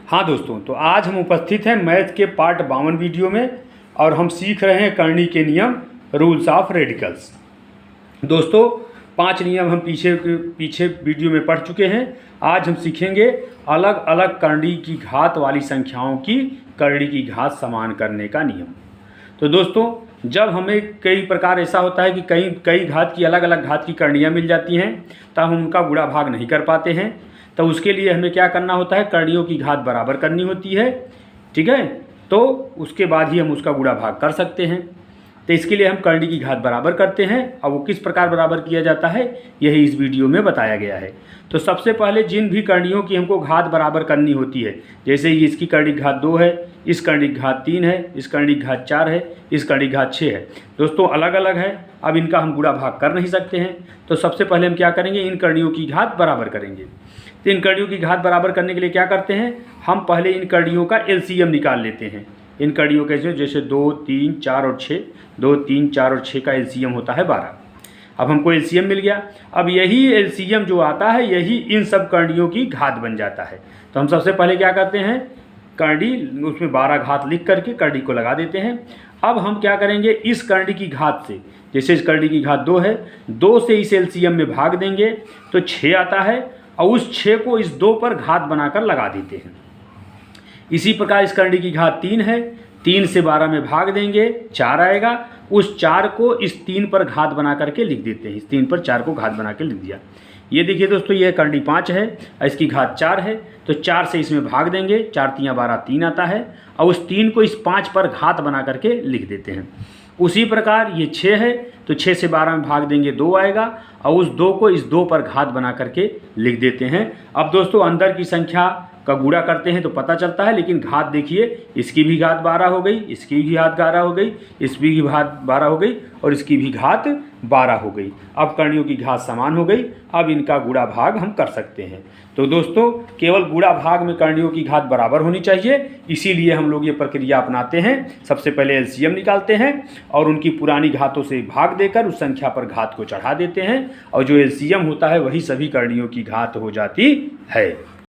हाँ दोस्तों, तो आज हम उपस्थित हैं मैथ के पार्ट 52 वीडियो में और हम सीख रहे हैं करनी के नियम, रूल्स ऑफ रेडिकल्स। दोस्तों 5 नियम हम पीछे वीडियो में पढ़ चुके हैं। आज हम सीखेंगे अलग अलग करनी की घात वाली संख्याओं की करनी की घात समान करने का नियम। तो दोस्तों जब हमें कई प्रकार ऐसा होता है कि कई घात की अलग अलग घात की करणियाँ मिल जाती हैं, तब हम उनका गुणा भाग नहीं कर पाते हैं। तो उसके लिए हमें क्या करना होता है, करणियों की घात बराबर करनी होती है। ठीक है, तो उसके बाद ही हम उसका गुणा भाग कर सकते हैं। तो इसके लिए हम करनी की घात बराबर करते हैं। और वो किस प्रकार बराबर किया जाता है यही इस वीडियो में बताया गया है। तो सबसे पहले जिन भी करणियों की हमको घात बराबर करनी होती है, जैसे इसकी करनी की घात 2 है, इस करनी की घात 3 है, इस करनी की घात 4 है, इस करनी की घात 6 है। दोस्तों अलग अलग है, अब इनका हम गुणा भाग कर नहीं सकते हैं। तो सबसे पहले हम क्या करेंगे, इन करणियों की घात बराबर करेंगे। तो इन करणियों की घात बराबर करने के लिए क्या करते हैं, हम पहले इन करणियों का एलसीएम निकाल लेते हैं। इन करणियों के जैसे 2, 3, 4 और 6, 2, 3, 4 और 6 का एलसीएम होता है 12। अब हमको एलसीएम मिल गया। अब यही एलसीएम जो आता है यही इन सब करणियों की घात बन जाता है। तो हम सबसे पहले क्या करते हैं, करनी उसमें 12 घात लिख करके करनी को लगा देते हैं। अब हम क्या करेंगे, इस करनी की घात से, जैसे इस करनी की घात 2 है, 2 से इस एलसीएम में भाग देंगे तो 6 आता है और उस 6 को इस 2 पर घात बनाकर लगा देते हैं। इसी प्रकार इस करनी की घात 3 है, 3 से 12 में भाग देंगे 4 आएगा, उस 4 को इस 3 पर घात बना करके लिख देते हैं। इस 3 पर 4 को घात बना के लिख दिया। ये देखिए दोस्तों, ये करनी 5 है और इसकी घात 4 है, तो 4 से इसमें भाग देंगे, 4 3 12 3 आता है और उस 3 को इस 5 पर घात बना करके लिख देते हैं। उसी प्रकार ये 6 है, तो 6 से 12 में भाग देंगे 2 आएगा और उस 2 को इस 2 पर घात बना करके लिख देते हैं। अब दोस्तों अंदर की संख्या का गुणा करते हैं तो पता चलता है, लेकिन घात देखिए, इसकी भी घात 12 हो गई, इसकी भी घात 12 हो गई, इसकी भी घात 12 हो गई और इसकी भी घात 12 हो गई। अब करणियों की घात समान हो गई। अब इनका गुणा भाग हम कर सकते हैं। तो दोस्तों केवल गुणा भाग में करणियों की घात बराबर होनी चाहिए, इसीलिए हम लोग ये प्रक्रिया अपनाते हैं। सबसे पहले एलसीएम निकालते हैं और उनकी पुरानी घातों से भाग देकर उस संख्या पर घात को चढ़ा देते हैं और जो एलसीएम होता है वही सभी करणियों की घात हो जाती है।